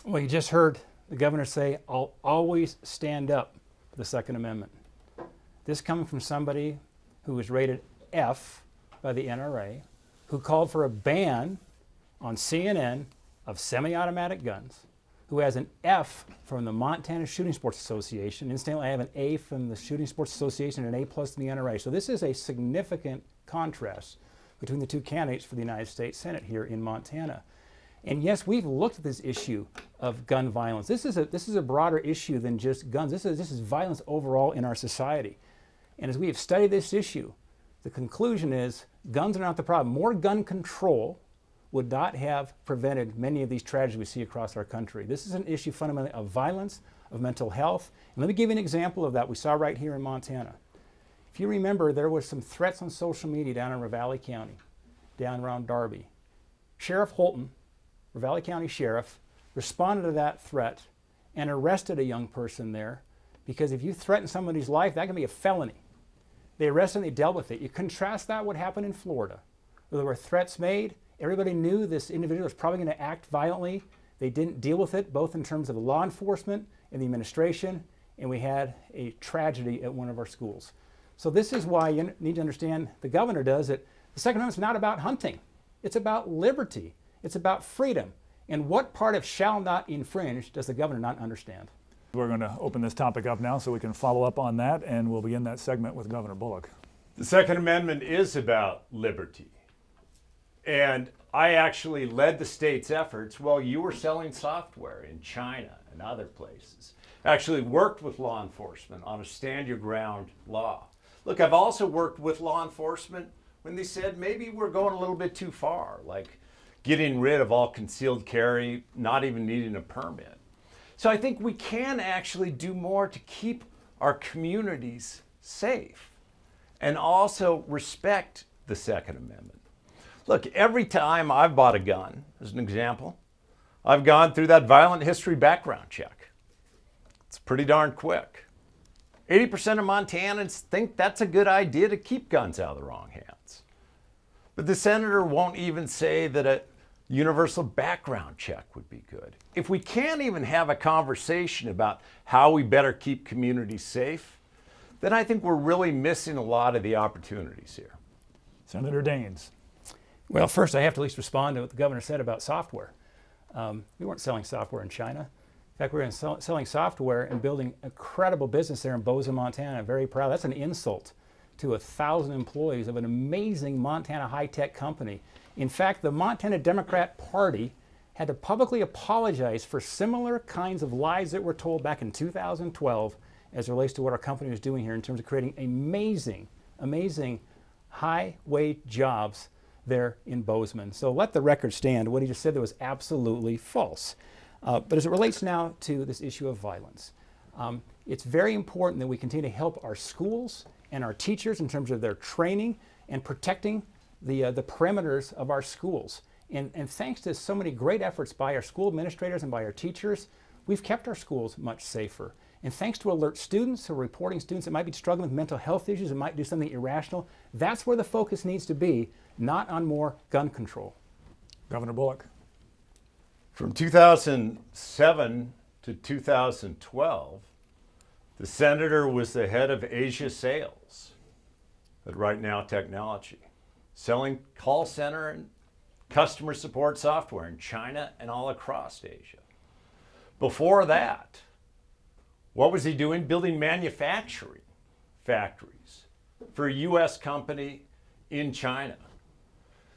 Well, you just heard the governor say, I'll always stand up for the Second Amendment. This coming from somebody who was rated F by the NRA, who called for a ban on CNN of semi-automatic guns, who has an F from the Montana Shooting Sports Association. Incidentally, I have an A from the Shooting Sports Association and an A+ from the NRA. So this is a significant contrast between the two candidates for the United States Senate here in Montana. And yes, we've looked at this issue of gun violence. This is a broader issue than just guns. This is violence overall in our society. And as we have studied this issue, the conclusion is guns are not the problem. More gun control would not have prevented many of these tragedies we see across our country. This is an issue fundamentally of violence, of mental health. And let me give you an example of that we saw right here in Montana. If you remember, there were some threats on social media down in Ravalli County, down around Darby. Sheriff Holton, Ravalli County Sheriff, responded to that threat and arrested a young person there, because if you threaten somebody's life, that can be a felony. They arrested him, they dealt with it. You contrast that what happened in Florida, where there were threats made. Everybody knew this individual was probably going to act violently. They didn't deal with it, both in terms of law enforcement and the administration, and we had a tragedy at one of our schools. So this is why you need to understand, the governor does it. The Second Amendment is not about hunting. It's about liberty. It's about freedom. And what part of shall not infringe does the governor not understand? We're going to open this topic up now so we can follow up on that, and we'll begin that segment with Governor Bullock. The Second Amendment is about liberty. And I actually led the state's efforts while you were selling software in China and other places. Actually worked with law enforcement on a stand your ground law. Look, I've also worked with law enforcement when they said maybe we're going a little bit too far, like getting rid of all concealed carry, not even needing a permit. So I think we can actually do more to keep our communities safe and also respect the Second Amendment. Look, every time I've bought a gun, as an example, I've gone through that violent history background check. It's pretty darn quick. 80% of Montanans think that's a good idea to keep guns out of the wrong hands. But the senator won't even say that a universal background check would be good. If we can't even have a conversation about how we better keep communities safe, then I think we're really missing a lot of the opportunities here. Senator Daines. Well, first I have to at least respond to what the governor said about software. We weren't selling software in China. In fact, we were selling software and building a credible business there in Bozeman, Montana. I'm very proud. That's an insult to 1,000 employees of an amazing Montana high-tech company. In fact, the Montana Democrat Party had to publicly apologize for similar kinds of lies that were told back in 2012 as it relates to what our company was doing here in terms of creating amazing high-wage jobs there in Bozeman. So let the record stand. What he just said there was absolutely false. But as it relates now to this issue of violence, it's very important that we continue to help our schools and our teachers in terms of their training and protecting the perimeters of our schools. And thanks to so many great efforts by our school administrators and by our teachers, we've kept our schools much safer. And thanks to alert students who are reporting students that might be struggling with mental health issues and might do something irrational, that's where the focus needs to be, not on more gun control. Governor Bullock. From 2007 to 2012, the senator was the head of Asia sales at Right Now Technology, selling call center and customer support software in China and all across Asia. Before that, what was he doing? Building manufacturing factories for a U.S. company in China.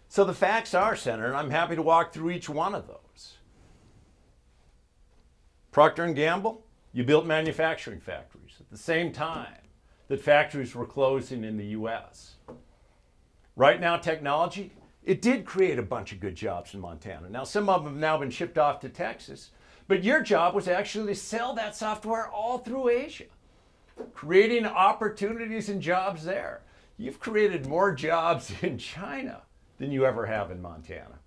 So the facts are, Senator, and I'm happy to walk through each one of those. Procter & Gamble, you built manufacturing factories at the same time that factories were closing in the U.S. Right Now Technology, it did create a bunch of good jobs in Montana. Now, some of them have now been shipped off to Texas, but your job was actually to sell that software all through Asia, creating opportunities and jobs there. You've created more jobs in China than you ever have in Montana.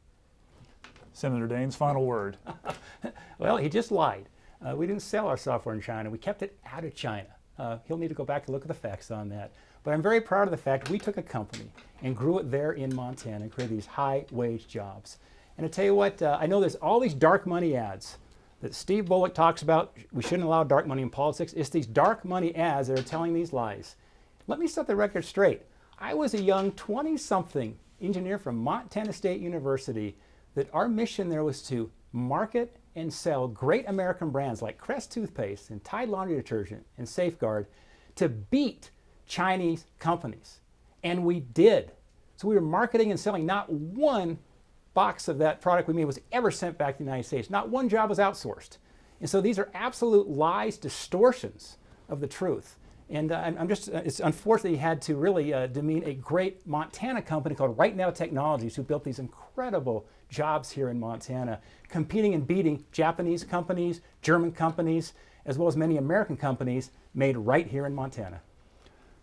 Senator Daines, final word. Well, he just lied. We didn't sell our software in China. We kept it out of China. He'll need to go back and look at the facts on that. But I'm very proud of the fact we took a company and grew it there in Montana and created these high-wage jobs. And I tell you what, I know there's all these dark money ads that Steve Bullock talks about we shouldn't allow dark money in politics. It's these dark money ads that are telling these lies. Let me set the record straight. I was a young 20-something engineer from Montana State University that our mission there was to market and sell great American brands like Crest toothpaste and Tide laundry detergent and Safeguard to beat Chinese companies. And we did. So we were marketing and selling. Not one box of that product we made was ever sent back to the United States. Not one job was outsourced. And so these are absolute lies, distortions of the truth. And it's unfortunate he had to really demean a great Montana company called Right Now Technologies, who built these incredible jobs here in Montana, competing and beating Japanese companies, German companies, as well as many American companies made right here in Montana.